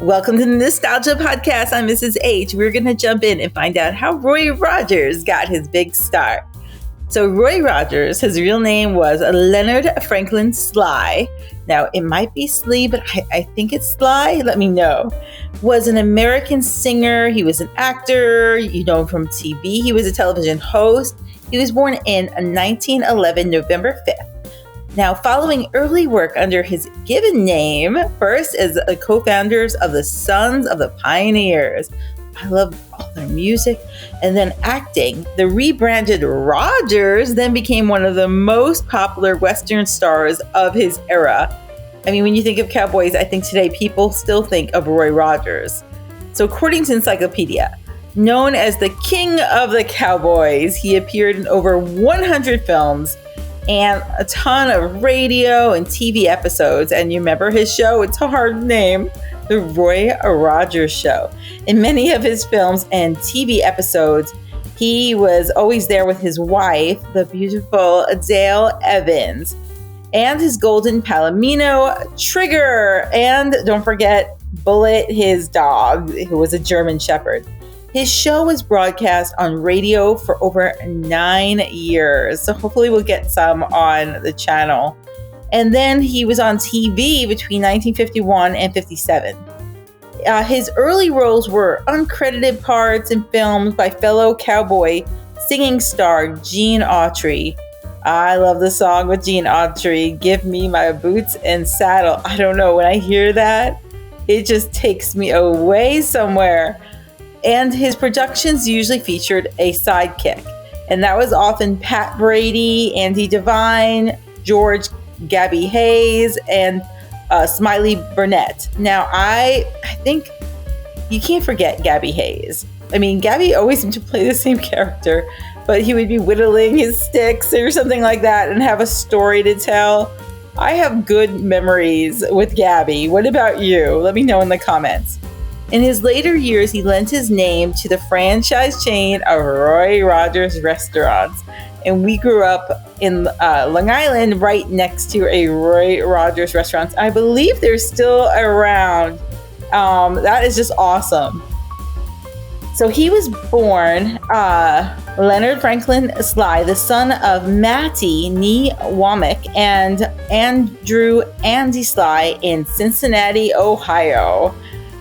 Welcome to the Nostalgia Podcast. I'm Mrs. H. We're going to jump in and find out how Roy Rogers got his big start. So Roy Rogers, his real name was Leonard Franklin Sly. Now, it might be Slee, but I think it's Sly. Let me know. Was an American singer. He was an actor. You know him from TV. He was a television host. He was born in 1911, November 5th. Now, following early work under his given name, first as the co-founders of the Sons of the Pioneers. I love all their music. And then acting. The rebranded Rogers then became one of the most popular Western stars of his era. I mean, when you think of cowboys, I think today people still think of Roy Rogers. So according to Encyclopedia, known as the King of the Cowboys, he appeared in over 100 films and a ton of radio and TV episodes. And you remember his show? It's a hard name. The Roy Rogers Show. In many of his films and TV episodes, he was always there with his wife, the beautiful Dale Evans, and his golden Palomino, Trigger, and don't forget Bullet, his dog, who was a German Shepherd. His show was broadcast on radio for over 9 years, so hopefully we'll get some on the channel. And then he was on TV between 1951 and 57. His early roles were uncredited parts in films by fellow cowboy singing star Gene Autry. I love the song with Gene Autry, Give Me My Boots and Saddle. I don't know, when I hear that, it just takes me away somewhere. And his productions usually featured a sidekick. And that was often Pat Brady, Andy Devine, George Gabby Hayes, and Smiley Burnett. Now, I think you can't forget Gabby Hayes. I mean, Gabby always seemed to play the same character, but he would be whittling his sticks or something like that and have a story to tell. I have good memories with Gabby. What about you? Let me know in the comments. In his later years, he lent his name to the franchise chain of Roy Rogers Restaurants. And we grew up in Long Island right next to a Roy Rogers restaurant. I believe they're still around. That is just awesome. So he was born Leonard Franklin Sly, the son of Mattie Nee Womack and Andrew Andy Sly in Cincinnati, Ohio.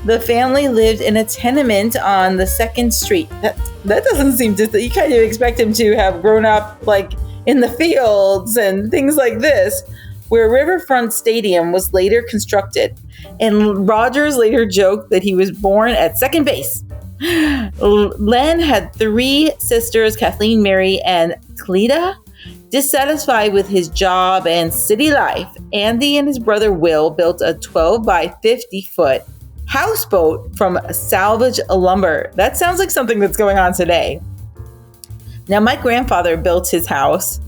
The family lived in a tenement on the 2nd Street. That doesn't seem to, you kind of expect him to have grown up like in the fields and things like this, where Riverfront Stadium was later constructed. And Rogers later joked that he was born at second base. Len had 3 sisters, Kathleen, Mary, and Cleta. Dissatisfied with his job and city life, Andy and his brother Will built a 12 by 50 foot houseboat from salvage lumber. That sounds like something that's going on today. Now, my grandfather built his house.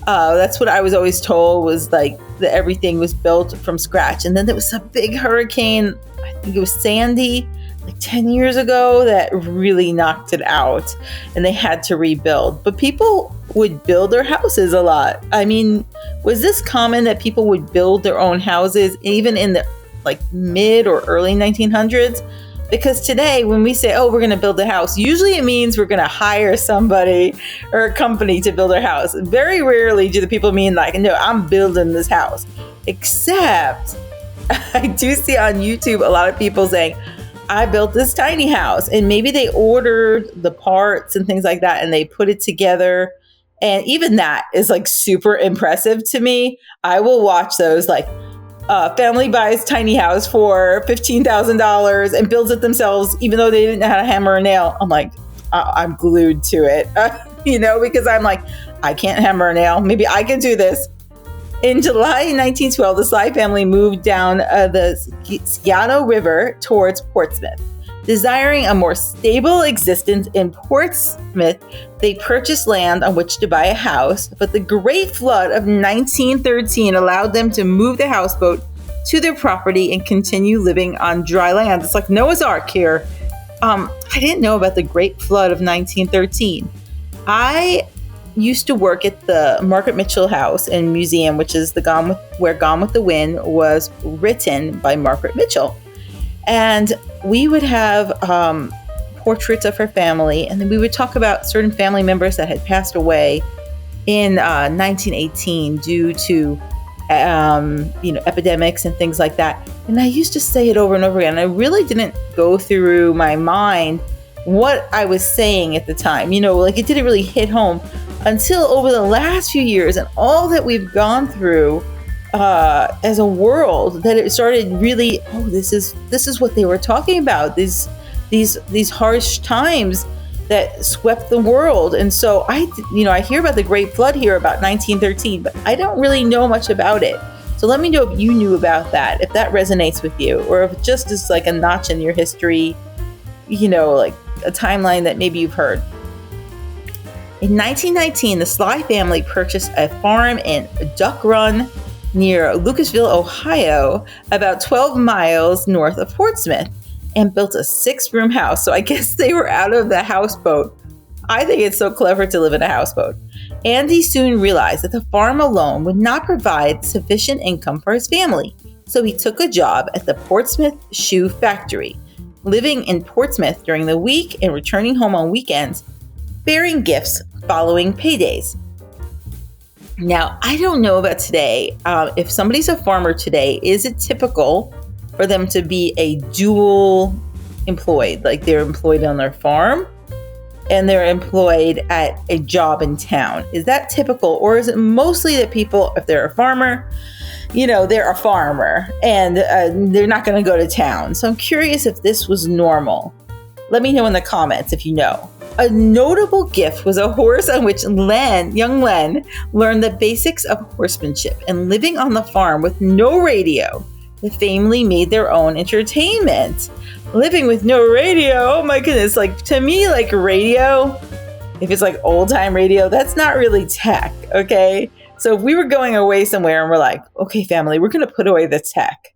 That's what I was always told, was like that everything was built from scratch. And then there was a big hurricane, I think it was Sandy, like 10 years ago, that really knocked it out and they had to rebuild. But people would build their houses a lot. I mean, was this common that people would build their own houses even in the like mid or early 1900s? Because today when we say, oh, we're going to build a house, usually it means we're going to hire somebody or a company to build our house. Very rarely do the people mean like, no, I'm building this house. Except I do see on YouTube a lot of people saying, I built this tiny house, and maybe they ordered the parts and things like that and they put it together. And even that is like super impressive to me. I will watch those, like, family buys tiny house for $15,000 and builds it themselves, even though they didn't know how to hammer a nail. I'm like, I'm glued to it, because I'm like, I can't hammer a nail. Maybe I can do this. In July 1912, the Sly family moved down the Sciano River towards Portsmouth. Desiring a more stable existence in Portsmouth, they purchased land on which to buy a house, but the Great Flood of 1913 allowed them to move the houseboat to their property and continue living on dry land. It's like Noah's Ark here. I didn't know about the Great Flood of 1913. I used to work at the Margaret Mitchell House and Museum, which is where Gone with the Wind was written by Margaret Mitchell. And we would have portraits of her family, and then we would talk about certain family members that had passed away in 1918 due to epidemics and things like that. And I used to say it over and over again. I really didn't go through my mind what I was saying at the time. Like it didn't really hit home until over the last few years and all that we've gone through as a world, that it started really, this is what they were talking about, these harsh times that swept the world. And so I hear about the Great Flood here about 1913, but I don't really know much about it. So let me know if you knew about that, if that resonates with you, or if it just is like a notch in your history, like a timeline that maybe you've heard. In 1919, the Sly family purchased a farm in Duck Run near Lucasville, Ohio, about 12 miles north of Portsmouth, and built a 6-room house. So I guess they were out of the houseboat. I think it's so clever to live in a houseboat. Andy soon realized that the farm alone would not provide sufficient income for his family. So he took a job at the Portsmouth Shoe Factory, living in Portsmouth during the week and returning home on weekends, bearing gifts following paydays. Now, I don't know about today. If somebody's a farmer today, is it typical for them to be a dual employed, like they're employed on their farm and they're employed at a job in town? Is that typical, or is it mostly that people, if they're a farmer, they're a farmer and they're not going to go to town? So I'm curious if this was normal. Let me know in the comments if you know. A notable gift was a horse on which young Len learned the basics of horsemanship, and living on the farm with no radio, the family made their own entertainment. Living with no radio, oh my goodness, like to me, like radio, if it's like old time radio, that's not really tech, okay? So if we were going away somewhere and we're like, okay, family, we're going to put away the tech,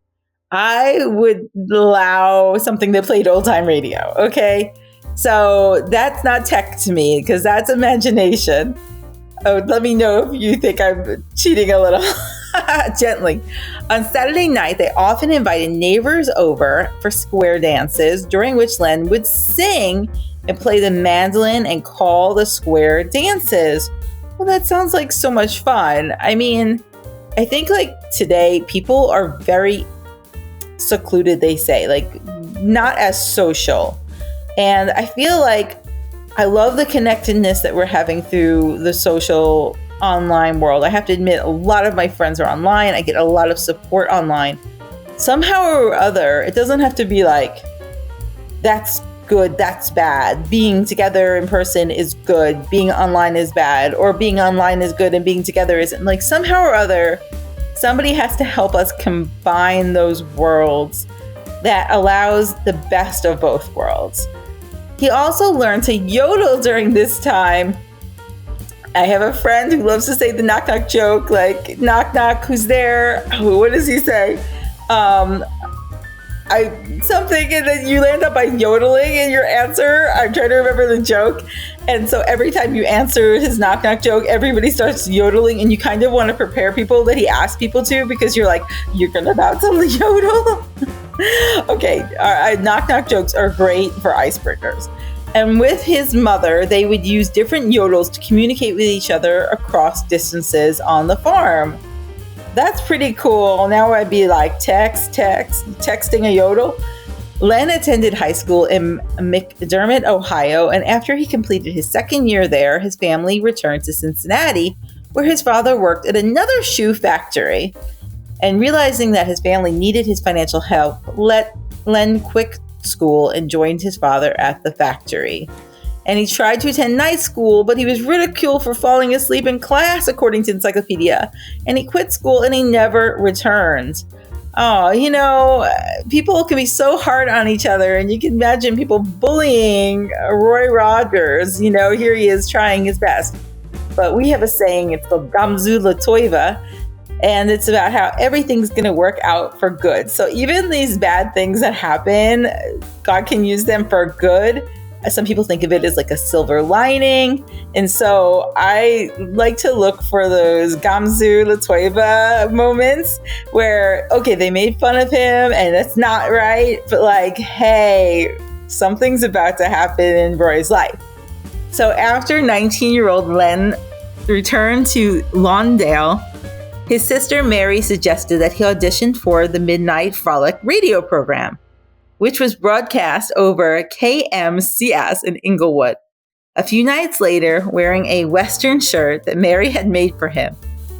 I would allow something that played old time radio, okay? So that's not tech to me, because that's imagination. Oh, let me know if you think I'm cheating a little. Gently. On Saturday night, they often invited neighbors over for square dances, during which Len would sing and play the mandolin and call the square dances. Well, that sounds like so much fun. I mean, I think like today, people are very secluded, they say, like not as social. And I feel like I love the connectedness that we're having through the social online world. I have to admit, a lot of my friends are online. I get a lot of support online. Somehow or other, it doesn't have to be like, that's good, that's bad. Being together in person is good. Being online is bad. Or being online is good and being together isn't. Like somehow or other, somebody has to help us combine those worlds that allows the best of both worlds. He also learned to yodel during this time. I have a friend who loves to say the knock knock joke, like knock knock, who's there? What does he say? Something, and then you land up by yodeling in your answer. I'm trying to remember the joke. And so every time you answer his knock knock joke, everybody starts yodeling, and you kind of want to prepare people that he asks people to, because you're like, you're about to yodel. Okay, knock knock jokes are great for icebreakers. And with his mother, they would use different yodels to communicate with each other across distances on the farm. That's pretty cool. Now I'd be like, texting a yodel. Len attended high school in McDermott, Ohio, and after he completed his second year there, his family returned to Cincinnati, where his father worked at another shoe factory. And realizing that his family needed his financial help, Len quit school and joined his father at the factory. And he tried to attend night school, but he was ridiculed for falling asleep in class, according to Encyclopedia. And he quit school and he never returned. Oh, people can be so hard on each other, and you can imagine people bullying Roy Rogers. Here he is trying his best. But we have a saying, it's the Gamzu Latoiva, and it's about how everything's going to work out for good. So even these bad things that happen, God can use them for good. Some people think of it as like a silver lining. And so I like to look for those Gamzu Latoiva moments where, okay, they made fun of him and that's not right, but like, hey, something's about to happen in Roy's life. So after 19-year-old Len returned to Lawndale, his sister Mary suggested that he audition for the Midnight Frolic radio program, which was broadcast over KMCS in Inglewood. A few nights later, wearing a Western shirt that Mary had made for him,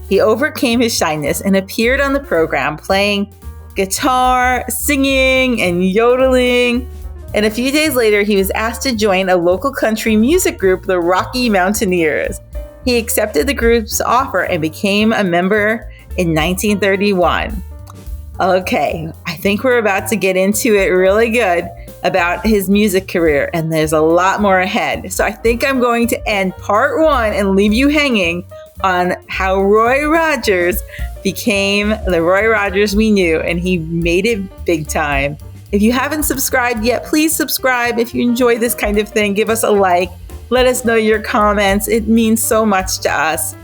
he overcame his shyness and appeared on the program playing guitar, singing, and yodeling. And a few days later, he was asked to join a local country music group, the Rocky Mountaineers. He accepted the group's offer and became a member in 1931. Okay, I think we're about to get into it really good about his music career, and there's a lot more ahead. So I think I'm going to end part 1 and leave you hanging on how Roy Rogers became the Roy Rogers we knew, and he made it big time. If you haven't subscribed yet, please subscribe. If you enjoy this kind of thing, give us a like. Let us know your comments. It means so much to us.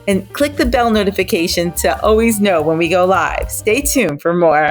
And click the bell notification to always know when we go live. Stay tuned for more.